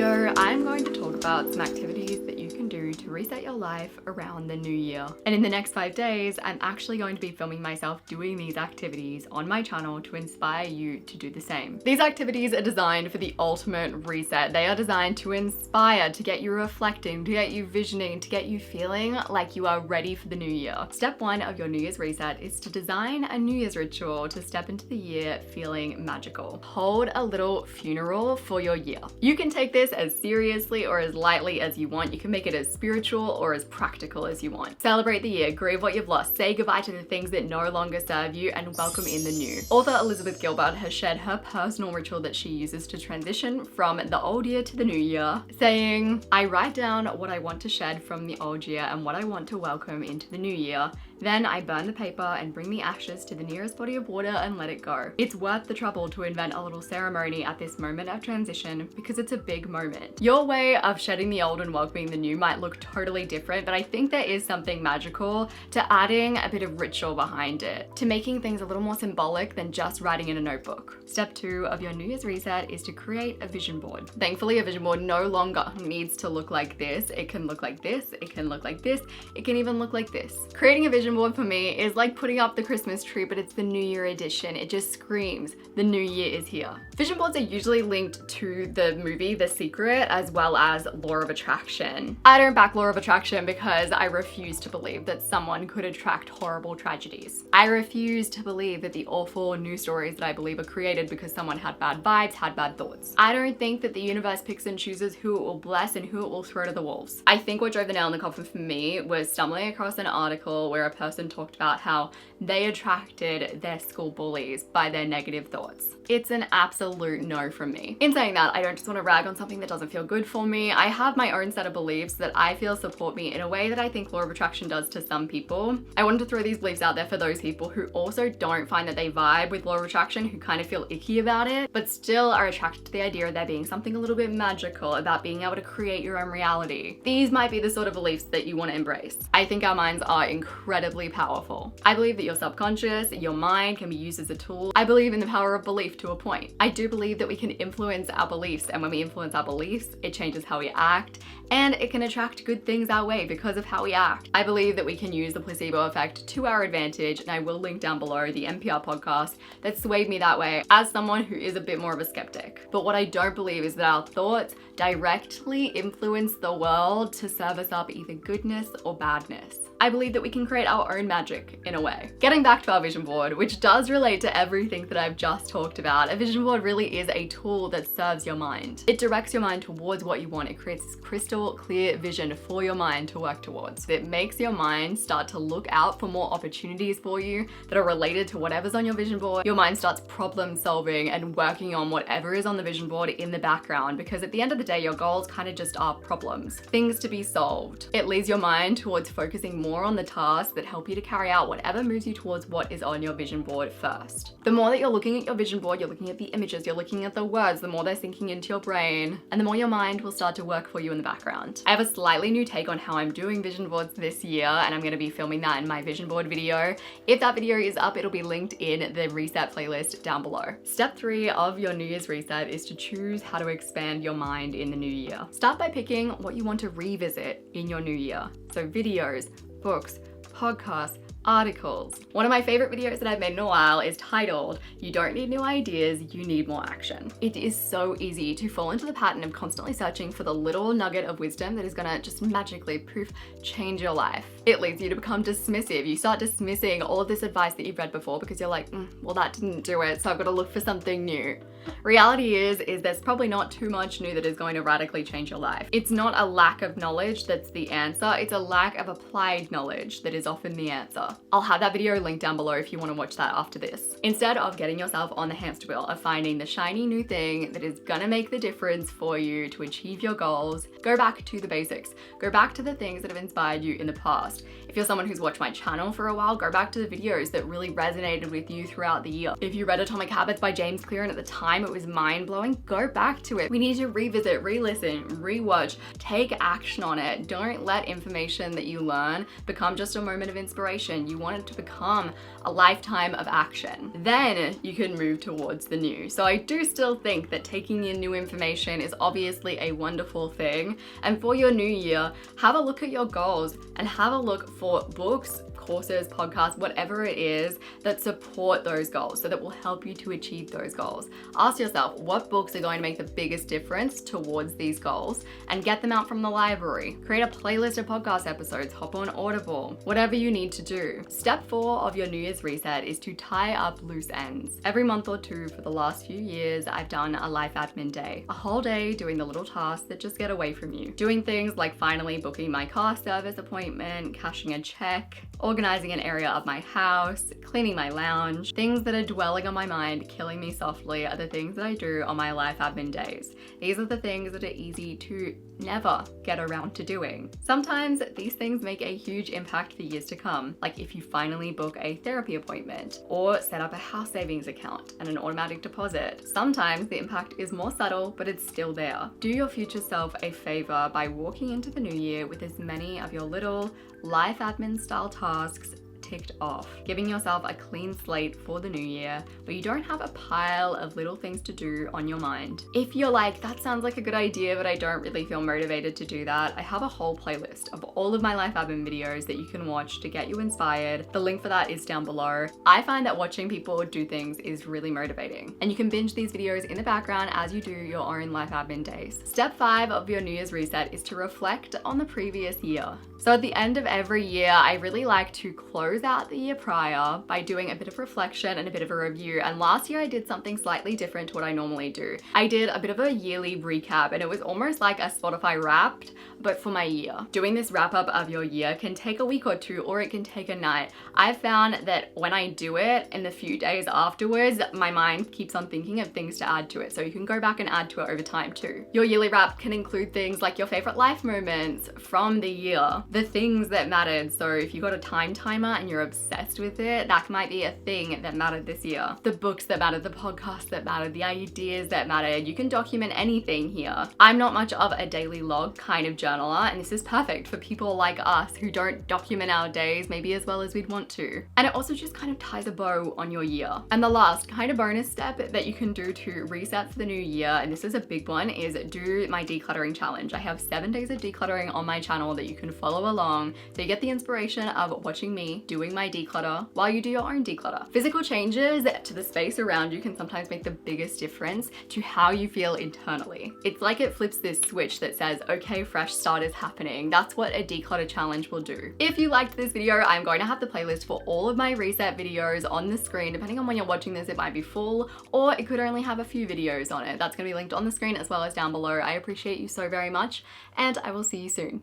video, I'm going to talk about some activities that you can do to reset your life around the new year. And in the next 5 days, I'm actually going to be filming myself doing these activities on my channel to inspire you to do the same. These activities are designed for the ultimate reset. They are designed to inspire, to get you reflecting, to get you visioning, to get you feeling like you are ready for the new year. Step 1 of your New Year's reset is to design a New Year's ritual to step into the year feeling magical. Hold a little funeral for your year. You can take this as seriously or as lightly as you want. You can make it as spiritual or as practical as you want. Celebrate the year, grieve what you've lost, say goodbye to the things that no longer serve you, and welcome in the new. Author Elizabeth Gilbert has shared her personal ritual that she uses to transition from the old year to the new year, saying, I write down what I want to shed from the old year and what I want to welcome into the new year. Then I burn the paper and bring the ashes to the nearest body of water and let it go. It's worth the trouble to invent a little ceremony at this moment of transition because it's a big moment. Your way of shedding the old and welcoming the new might look totally different, but I think there is something magical to adding a bit of ritual behind it, to making things a little more symbolic than just writing in a notebook. Step 2 of your New Year's reset is to create a vision board. Thankfully, a vision board no longer needs to look like this. It can look like this, it can look like this, it can even look like this. Creating a vision board for me is like putting up the Christmas tree, but it's the New Year edition. It just screams, the new year is here. Vision boards are usually linked to the movie The Secret as well as Law of Attraction. I don't back Law of Attraction because I refuse to believe that someone could attract horrible tragedies. I refuse to believe that the awful news stories that I believe are created because someone had bad vibes, had bad thoughts. I don't think that the universe picks and chooses who it will bless and who it will throw to the wolves. I think what drove the nail in the coffin for me was stumbling across an article where a person talked about how they attracted their school bullies by their negative thoughts. It's an absolute no from me. In saying that, I don't just want to rag on something that doesn't feel good for me. I have my own set of beliefs that I feel support me in a way that I think Law of Attraction does to some people. I wanted to throw these beliefs out there for those people who also don't find that they vibe with Law of Attraction, who kind of feel icky about it, but still are attracted to the idea of there being something a little bit magical about being able to create your own reality. These might be the sort of beliefs that you want to embrace. I think our minds are incredibly powerful. I believe that your subconscious, your mind can be used as a tool. I believe in the power of belief to a point. I do believe that we can influence our beliefs, and when we influence our beliefs, it changes how we act, and it can attract good things our way because of how we act. I believe that we can use the placebo effect to our advantage, and I will link down below the NPR podcast that swayed me that way as someone who is a bit more of a skeptic. But what I don't believe is that our thoughts directly influence the world to serve us up either goodness or badness. I believe that we can create our own magic in a way. Getting back to our vision board, which does relate to everything that I've just talked about, a vision board really is a tool that serves your mind. It directs your mind towards what you want. It creates this crystal clear vision for your mind to work towards. It makes your mind start to look out for more opportunities for you that are related to whatever's on your vision board. Your mind starts problem solving and working on whatever is on the vision board in the background, because at the end of the day, your goals kind of just are problems, things to be solved. It leads your mind towards focusing more on the tasks that help you to carry out whatever moves you towards what is on your vision board first. The more that you're looking at your vision board, you're looking at the images, you're looking at the words, the more they're sinking into your brain, and the more your mind will start to work for you in the background. I have a slightly new take on how I'm doing vision boards this year, and I'm going to be filming that in my vision board video. If that video is up, it'll be linked in the reset playlist down below. Step 3 of your New Year's reset is to choose how to expand your mind in the new year. Start by picking what you want to revisit in your new year. So videos, books, podcasts, articles. One of my favorite videos that I've made in a while is titled, You Don't Need New Ideas, You Need More Action. It is so easy to fall into the pattern of constantly searching for the little nugget of wisdom that is gonna just magically poof, change your life. It leads you to become dismissive. You start dismissing all of this advice that you've read before because you're like, well, that didn't do it, so I've got to look for something new. Reality is there's probably not too much new that is going to radically change your life. It's not a lack of knowledge that's the answer, it's a lack of applied knowledge that is often the answer. I'll have that video linked down below if you want to watch that after this. Instead of getting yourself on the hamster wheel of finding the shiny new thing that is gonna make the difference for you to achieve your goals, go back to the basics. Go back to the things that have inspired you in the past. If you're someone who's watched my channel for a while, go back to the videos that really resonated with you throughout the year. If you read Atomic Habits by James Clear and at the time time, it was mind-blowing, go back to it. We need to revisit, re-listen, re-watch, take action on it. Don't let information that you learn become just a moment of inspiration. You want it to become a lifetime of action. Then you can move towards the new. So I do still think that taking in new information is obviously a wonderful thing. And for your new year, have a look at your goals and have a look for books, courses, podcasts, whatever it is that support those goals, so that will help you to achieve those goals. Ask yourself, what books are going to make the biggest difference towards these goals, and get them out from the library. Create a playlist of podcast episodes, hop on Audible, whatever you need to do. Step 4 of your New Year's reset is to tie up loose ends. Every month or two for the last few years, I've done a life admin day. A whole day doing the little tasks that just get away from you. Doing things like finally booking my car service appointment, cashing a check, organizing an area of my house, cleaning my lounge. Things that are dwelling on my mind, killing me softly, are the things that I do on my life admin days. These are the things that are easy to never get around to doing. Sometimes these things make a huge impact for years to come, like if you finally book a therapy appointment or set up a house savings account and an automatic deposit. Sometimes the impact is more subtle, but it's still there. Do your future self a favor by walking into the new year with as many of your little life admin style tasks ticked off, giving yourself a clean slate for the new year where you don't have a pile of little things to do on your mind. If you're like, that sounds like a good idea, but I don't really feel motivated to do that, I have a whole playlist of all of my life admin videos that you can watch to get you inspired. The link for that is down below. I find that watching people do things is really motivating, and you can binge these videos in the background as you do your own life admin days. Step 5 of your New Year's reset is to reflect on the previous year. So at the end of every year, I really like to close out the year prior by doing a bit of reflection and a bit of a review. And last year I did something slightly different to what I normally do. I did a bit of a yearly recap, and it was almost like a Spotify Wrapped, but for my year. Doing this wrap up of your year can take a week or two, or it can take a night. I've found that when I do it in the few days afterwards, my mind keeps on thinking of things to add to it. So you can go back and add to it over time too. Your yearly wrap can include things like your favorite life moments from the year, the things that mattered. So if you got a time timer and you're obsessed with it, that might be a thing that mattered this year. The books that mattered, the podcasts that mattered, the ideas that mattered. You can document anything here. I'm not much of a daily log kind of journaler, and this is perfect for people like us who don't document our days maybe as well as we'd want to. And it also just kind of ties a bow on your year. And the last kind of bonus step that you can do to reset for the new year, and this is a big one, is do my decluttering challenge. I have 7 days of decluttering on my channel that you can follow along, so you get the inspiration of watching me doing my declutter while you do your own declutter. Physical changes to the space around you can sometimes make the biggest difference to how you feel internally. It's like it flips this switch that says, okay, fresh start is happening. That's what a declutter challenge will do. If you liked this video, I'm going to have the playlist for all of my reset videos on the screen. Depending on when you're watching this, it might be full, or it could only have a few videos on it. That's going to be linked on the screen as well as down below. I appreciate you so very much, and I will see you soon.